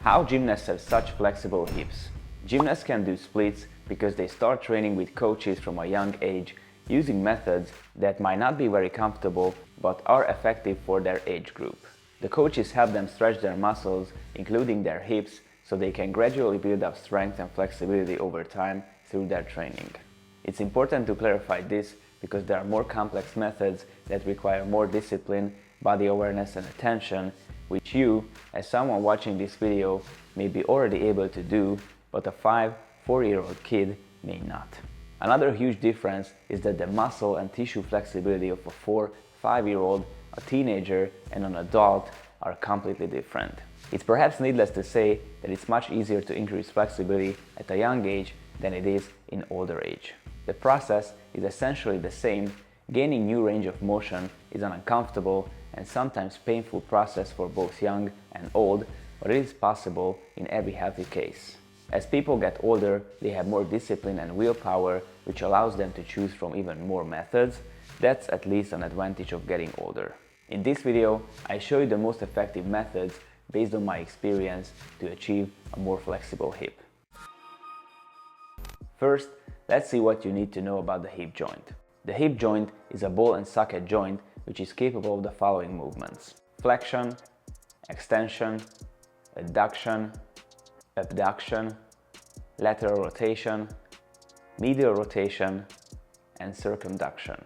How gymnasts have such flexible hips? Gymnasts can do splits because they start training with coaches from a young age using methods that might not be very comfortable but are effective for their age group. The coaches help them stretch their muscles, including their hips, so they can gradually build up strength and flexibility over time through their training. It's important to clarify this because there are more complex methods that require more discipline, body awareness and attention, which you, as someone watching this video, may be already able to do, but a 4-year-old kid may not. Another huge difference is that the muscle and tissue flexibility of a 4-5-year-old, a teenager and an adult are completely different. It's perhaps needless to say that it's much easier to increase flexibility at a young age than it is in older age. The process is essentially the same. Gaining new range of motion is an uncomfortable and sometimes painful process for both young and old, but it is possible in every healthy case. As people get older, they have more discipline and willpower, which allows them to choose from even more methods. That's at least an advantage of getting older. In this video, I show you the most effective methods based on my experience to achieve a more flexible hip. First, let's see what you need to know about the hip joint. The hip joint is a ball and socket joint which is capable of the following movements: flexion, extension, adduction, abduction, lateral rotation, medial rotation, and circumduction.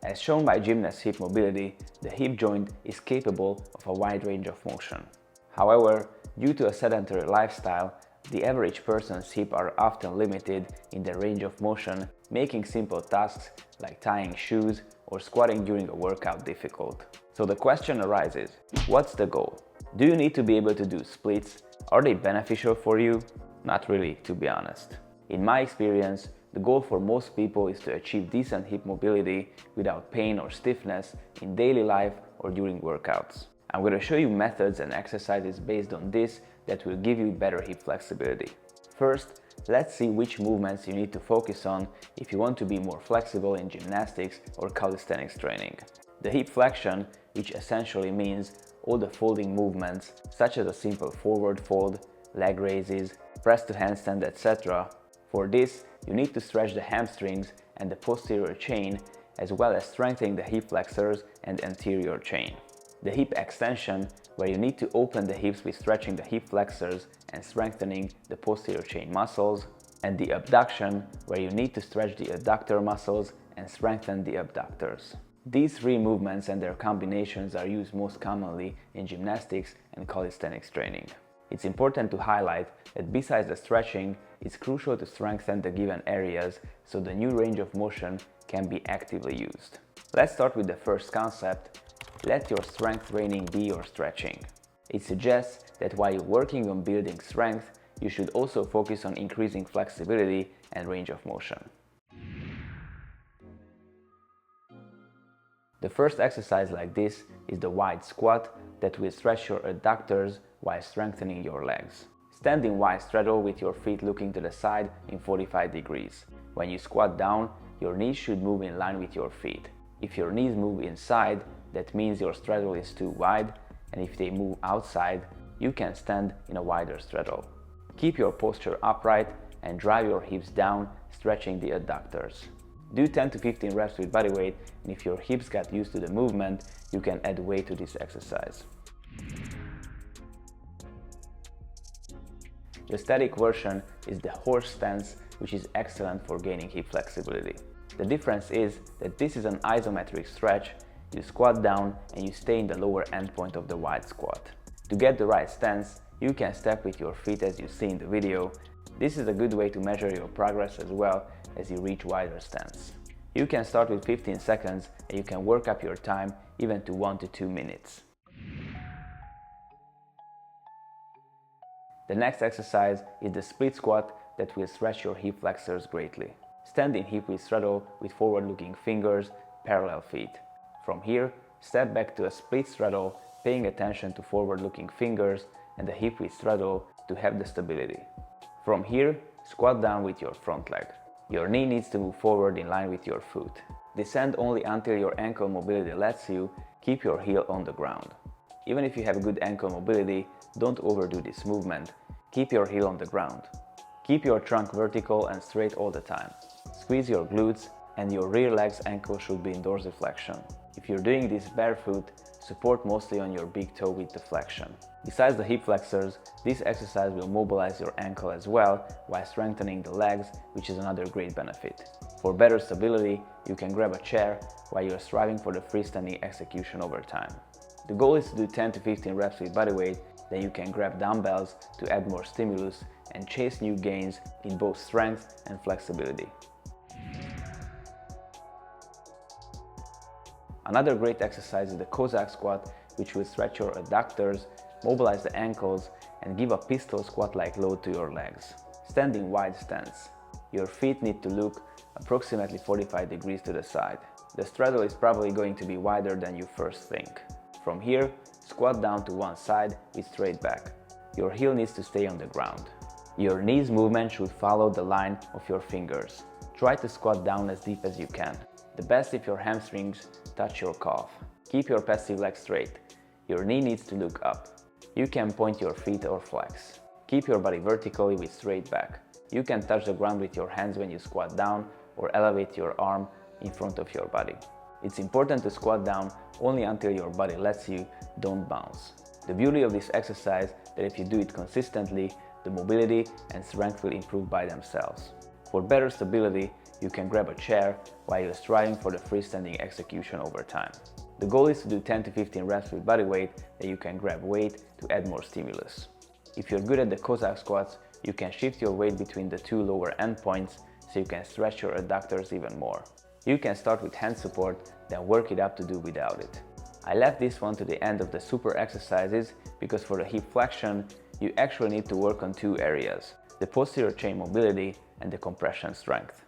As shown by gymnast hip mobility, the hip joint is capable of a wide range of motion. However, due to a sedentary lifestyle, the average person's hips are often limited in their range of motion, making simple tasks like tying shoes or squatting during a workout difficult. So the question arises, what's the goal? Do you need to be able to do splits? Are they beneficial for you? Not really, to be honest. In my experience, the goal for most people is to achieve decent hip mobility without pain or stiffness in daily life or during workouts. I'm going to show you methods and exercises based on this that will give you better hip flexibility. First, let's see which movements you need to focus on if you want to be more flexible in gymnastics or calisthenics training. The hip flexion, which essentially means all the folding movements such as a simple forward fold, leg raises, press to handstand, etc. For this, you need to stretch the hamstrings and the posterior chain, as well as strengthening the hip flexors and anterior chain. The hip extension, where you need to open the hips with stretching the hip flexors and strengthening the posterior chain muscles, and the abduction, where you need to stretch the adductor muscles and strengthen the abductors. These three movements and their combinations are used most commonly in gymnastics and calisthenics training. It's important to highlight that besides the stretching, it's crucial to strengthen the given areas so the new range of motion can be actively used. Let's start with the first concept. Let your strength training be your stretching. It suggests that while you're working on building strength, you should also focus on increasing flexibility and range of motion. The first exercise like this is the wide squat that will stretch your adductors while strengthening your legs. Stand in wide straddle with your feet looking to the side in 45 degrees. When you squat down, your knees should move in line with your feet. If your knees move inside, that means your straddle is too wide, and if they move outside, you can stand in a wider straddle. Keep your posture upright and drive your hips down, stretching the adductors. Do 10 to 15 reps with body weight, and if your hips got used to the movement, you can add weight to this exercise. The static version is the horse stance, which is excellent for gaining hip flexibility. The difference is that this is an isometric stretch. You squat down and you stay in the lower end point of the wide squat. To get the right stance, you can step with your feet as you see in the video. This is a good way to measure your progress as well as you reach wider stance. You can start with 15 seconds and you can work up your time even to 1 to 2 minutes. The next exercise is the split squat that will stretch your hip flexors greatly. Stand in hip width straddle with forward-looking fingers, parallel feet. From here, step back to a split straddle, paying attention to forward-looking fingers and the hip width straddle to have the stability. From here, squat down with your front leg. Your knee needs to move forward in line with your foot. Descend only until your ankle mobility lets you keep your heel on the ground. Even if you have good ankle mobility, don't overdo this movement. Keep your heel on the ground. Keep your trunk vertical and straight all the time. Squeeze your glutes and your rear leg's ankle should be in dorsiflexion. If you're doing this barefoot, support mostly on your big toe with the flexion. Besides the hip flexors, this exercise will mobilize your ankle as well while strengthening the legs, which is another great benefit. For better stability, you can grab a chair while you're striving for the freestanding execution over time. The goal is to do 10 to 15 reps with bodyweight, then you can grab dumbbells to add more stimulus and chase new gains in both strength and flexibility. Another great exercise is the Cossack squat, which will stretch your adductors, mobilize the ankles, and give a pistol squat-like load to your legs. Stand in wide stance. Your feet need to look approximately 45 degrees to the side. The straddle is probably going to be wider than you first think. From here, squat down to one side with straight back. Your heel needs to stay on the ground. Your knees movement should follow the line of your fingers. Try to squat down as deep as you can. The best if your hamstrings touch your calf. Keep your passive leg straight. Your knee needs to look up. You can point your feet or flex. Keep your body vertically with straight back. You can touch the ground with your hands when you squat down or elevate your arm in front of your body. It's important to squat down only until your body lets you, don't bounce. The beauty of this exercise is that if you do it consistently, the mobility and strength will improve by themselves. For better stability, you can grab a chair while you're striving for the freestanding execution over time. The goal is to do 10 to 15 reps with body weight, then you can grab weight to add more stimulus. If you're good at the Cossack squats, you can shift your weight between the two lower end points so you can stretch your adductors even more. You can start with hand support, then work it up to do without it. I left this one to the end of the super exercises because for the hip flexion, you actually need to work on two areas, the posterior chain mobility and the compression strength.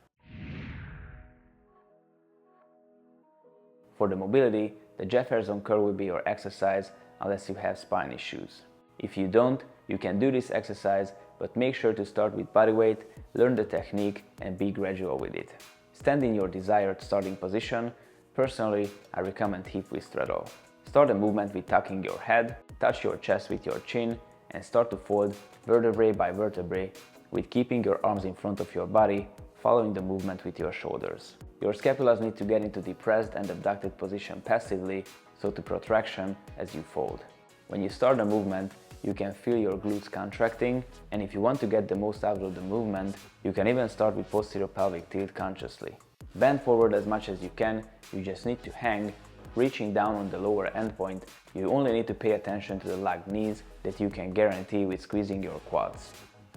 For the mobility, the Jefferson curl will be your exercise unless you have spine issues. If you don't, you can do this exercise, but make sure to start with body weight, learn the technique and be gradual with it. Stand in your desired starting position. Personally, I recommend hip with straddle. Start the movement with tucking your head, touch your chest with your chin and start to fold vertebrae by vertebrae with keeping your arms in front of your body, following the movement with your shoulders. Your scapulas need to get into depressed and abducted position passively, so to protraction as you fold. When you start the movement, you can feel your glutes contracting, and if you want to get the most out of the movement, you can even start with posterior pelvic tilt consciously. Bend forward as much as you can, you just need to hang, reaching down on the lower end point. You only need to pay attention to the lagged knees that you can guarantee with squeezing your quads.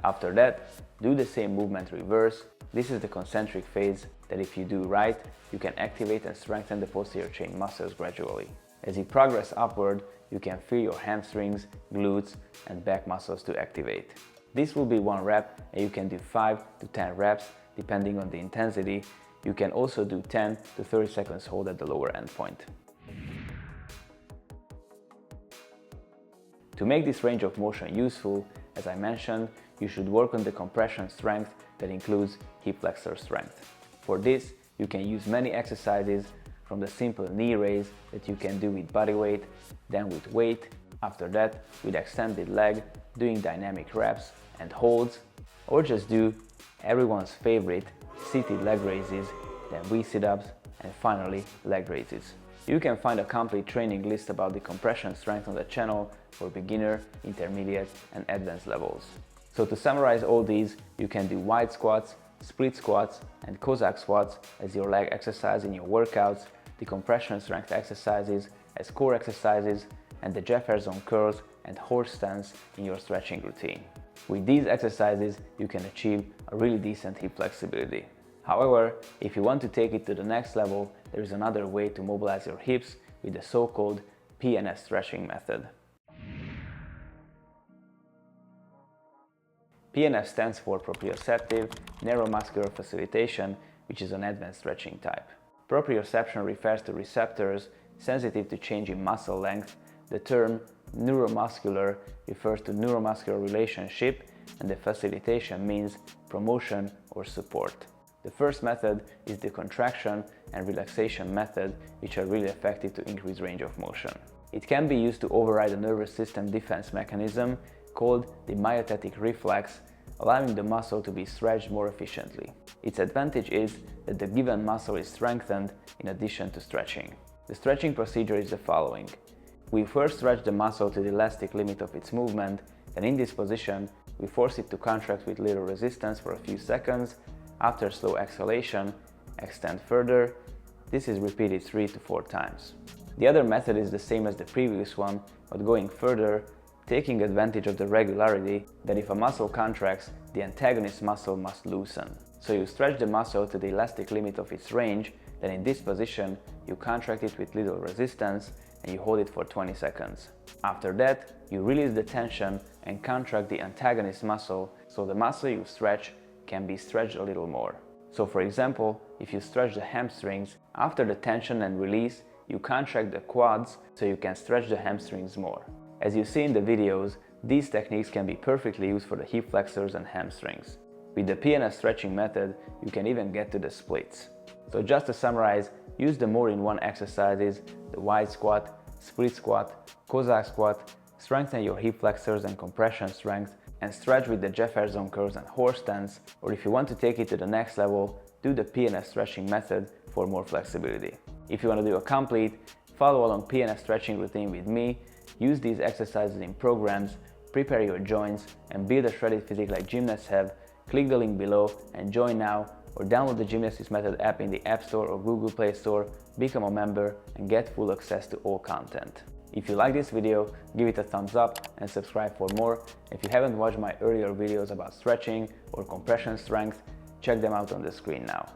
After that, do the same movement reverse. This is the concentric phase that if you do right, you can activate and strengthen the posterior chain muscles gradually. As you progress upward, you can feel your hamstrings, glutes and back muscles to activate. This will be one rep and you can do 5 to 10 reps depending on the intensity. You can also do 10 to 30 seconds hold at the lower end point. To make this range of motion useful, as I mentioned, you should work on the compression strength that includes hip flexor strength. For this, you can use many exercises from the simple knee raise that you can do with body weight, then with weight, after that with extended leg, doing dynamic reps and holds, or just do everyone's favorite seated leg raises, then V sit-ups and finally leg raises. You can find a complete training list about the compression strength on the channel for beginner, intermediate and advanced levels. So to summarize all these, you can do wide squats, split squats and Cossack squats as your leg exercise in your workouts, the compression strength exercises as core exercises, and the Jefferson curls and horse stance in your stretching routine. With these exercises, you can achieve a really decent hip flexibility. However, if you want to take it to the next level, there is another way to mobilize your hips with the so-called PNS stretching method. PNF stands for proprioceptive neuromuscular facilitation, which is an advanced stretching type. Proprioception refers to receptors sensitive to change in muscle length. The term neuromuscular refers to neuromuscular relationship, and the facilitation means promotion or support. The first method is the contraction and relaxation method, which are really effective to increase range of motion. It can be used to override a nervous system defense mechanism called the myotatic reflex, allowing the muscle to be stretched more efficiently. Its advantage is that the given muscle is strengthened in addition to stretching. The stretching procedure is the following. We first stretch the muscle to the elastic limit of its movement, and in this position, we force it to contract with little resistance for a few seconds. After slow exhalation, extend further. This is repeated 3 to 4 times. The other method is the same as the previous one, but going further, taking advantage of the regularity that if a muscle contracts, the antagonist muscle must loosen. So you stretch the muscle to the elastic limit of its range, then in this position, you contract it with little resistance and you hold it for 20 seconds. After that, you release the tension and contract the antagonist muscle, so the muscle you stretch can be stretched a little more. So for example, if you stretch the hamstrings, after the tension and release, you contract the quads so you can stretch the hamstrings more. As you see in the videos, these techniques can be perfectly used for the hip flexors and hamstrings. With the PNS stretching method, you can even get to the splits. So just to summarize, use the more-in-one exercises, the wide squat, split squat, Cossack squat, strengthen your hip flexors and compression strength, and stretch with the Jefferson curls and horse stance, or if you want to take it to the next level, do the PNS stretching method for more flexibility. If you want to do a complete, follow along PNS stretching routine with me, use these exercises in programs, prepare your joints, and build a shredded physique like gymnasts have, click the link below and join now, or download the Gymnastics Method app in the App Store or Google Play Store, become a member and get full access to all content. If you like this video, give it a thumbs up and subscribe for more. If you haven't watched my earlier videos about stretching or compression strength, check them out on the screen now.